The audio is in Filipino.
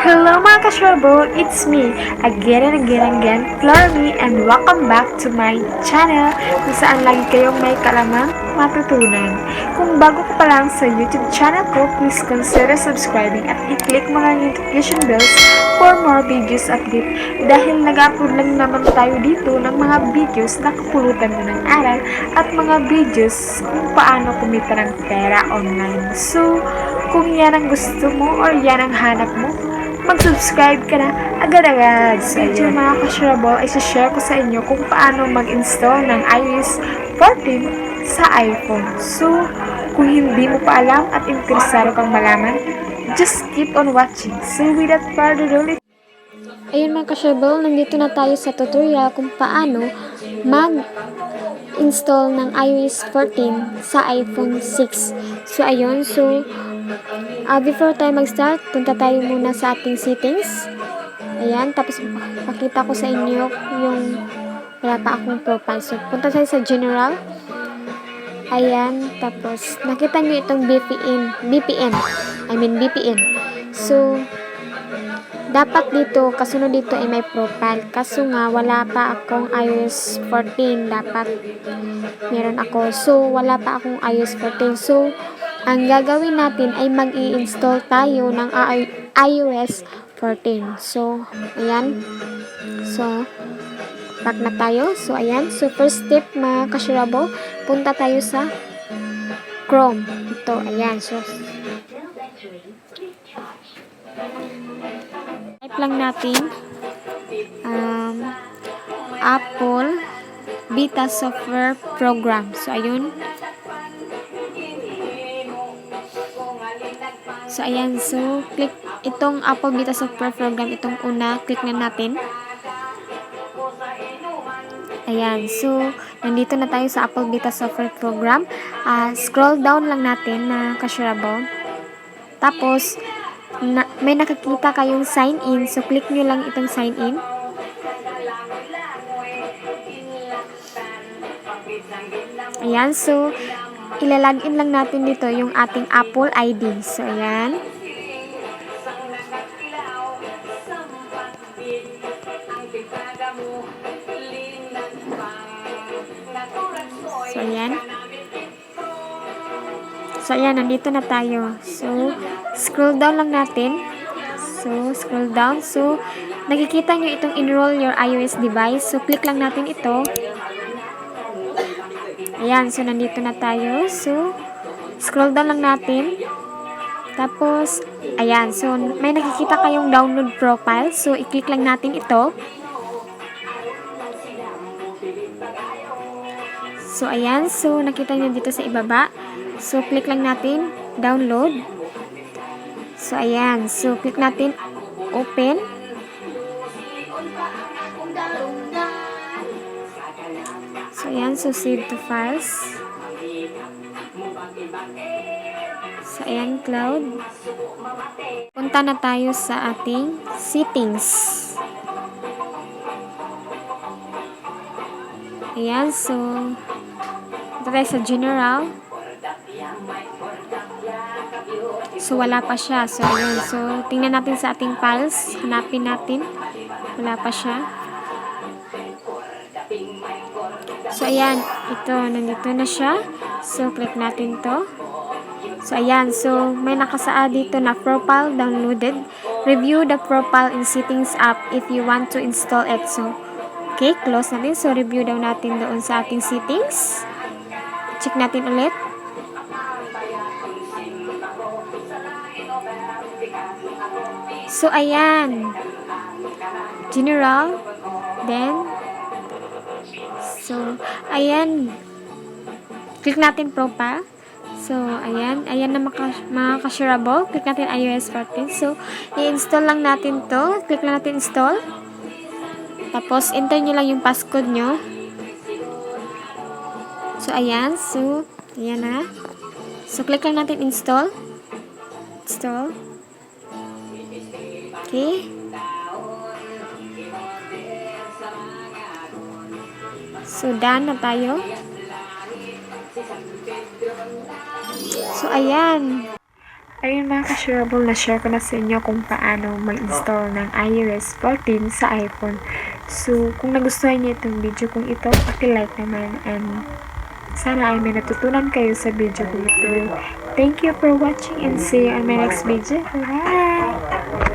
Hello mga ka-shareable, it's me, again and again, floramae, and welcome back to my channel kung saan lagi kayong may kalamang matutunan. Kung bago ka pa lang sa YouTube channel ko, please consider subscribing at i-click mga notification bells for more videos update dahil nag-upload lang naman tayo dito ng mga videos na kapulutan mo ng aral at mga videos kung paano kumita ng pera online. So, kung yan ang gusto mo or yan ang hanap mo, mag-subscribe ka na agad-agad. Sa video mga ka-shareable, ay share ko sa inyo kung paano mag-install ng iOS 14 sa iPhone. So, kung hindi mo pa alam at interesado kang malaman, just keep on watching. So, without further ado, Ayun mga ka-shareable, nandito na tayo sa tutorial kung paano mag-install ng iOS 14 sa iPhone 6. So, ayun. So, before tayo mag-start, punta tayo muna sa ating settings. Ayan. Tapos, pakita ko sa inyo yung wala pa akong profile. So, punta tayo sa general. Ayan. Tapos, nakita nyo itong VPN. So, dapat dito, kasunod dito ay may profile. Kaso nga, wala pa akong iOS 14. Dapat meron ako. So, wala pa akong iOS 14. So, ang gagawin natin ay mag-i-install tayo ng iOS 14. So, ayan. So, back na tayo. So, ayan. So, first step mga ka-shareable, punta tayo sa Chrome. Ito, ayan. So, type lang natin Apple Beta Software Program. So, ayun. So, ayan. So, click itong Apple Beta Software Program. Itong una, click na natin. Ayan. So, nandito na tayo sa Apple Beta Software Program. Scroll down lang natin na ka-shareable. Tapos, may nakikita kayong sign in. So, click nyo lang itong sign in. Ayan. So, ilalagin lang natin dito yung ating Apple ID. So, ayan. So, ayan. So, ayan. Nandito na tayo. So, scroll down lang natin. So, scroll down. So, nakikita nyo itong enroll your iOS device. So, click lang natin ito. Ayan. So, nandito na tayo. So, scroll down lang natin. Tapos, ayan. So, may nakikita kayong download profile. So, i-click lang natin ito. So, ayan. So, nakita nyo dito sa ibaba. So, click lang natin download. So, ayan. So, click natin open. So, ayan. So, save to files. So, ayan, cloud. Punta na tayo sa ating settings. Ayan. So, punta tayo sa general. So, wala pa siya. So, ayan. So, tingnan natin sa ating files. Hanapin natin. Wala pa siya. So, ayan. Ito, nandito na siya. So, click natin to. So, ayan. So, may nakasaad dito na profile downloaded. Review the profile in settings app if you want to install it. So, okay. Close natin. So, review daw natin doon sa ating settings. Check natin ulit. So, ayan. General. Then, so, ayan. Click natin profile. So, ayan. Ayan na mga ka-shareable. Click natin iOS 14. So, i-install lang natin to. Click lang natin install. Tapos, enter nyo lang yung passcode nyo. So, ayan. So, ayan na. So, click lang natin install. Install. Okay. So, done na tayo. So, ayan. Ayun mga ka-shareable, na-share ko na sa inyo kung paano mag-install ng iOS 14 sa iPhone. So, kung nagustuhan niyo itong video kong ito, paki-like naman, and sana ay may natutunan kayo sa video kong ito. Thank you for watching and see you on my next video. Bye!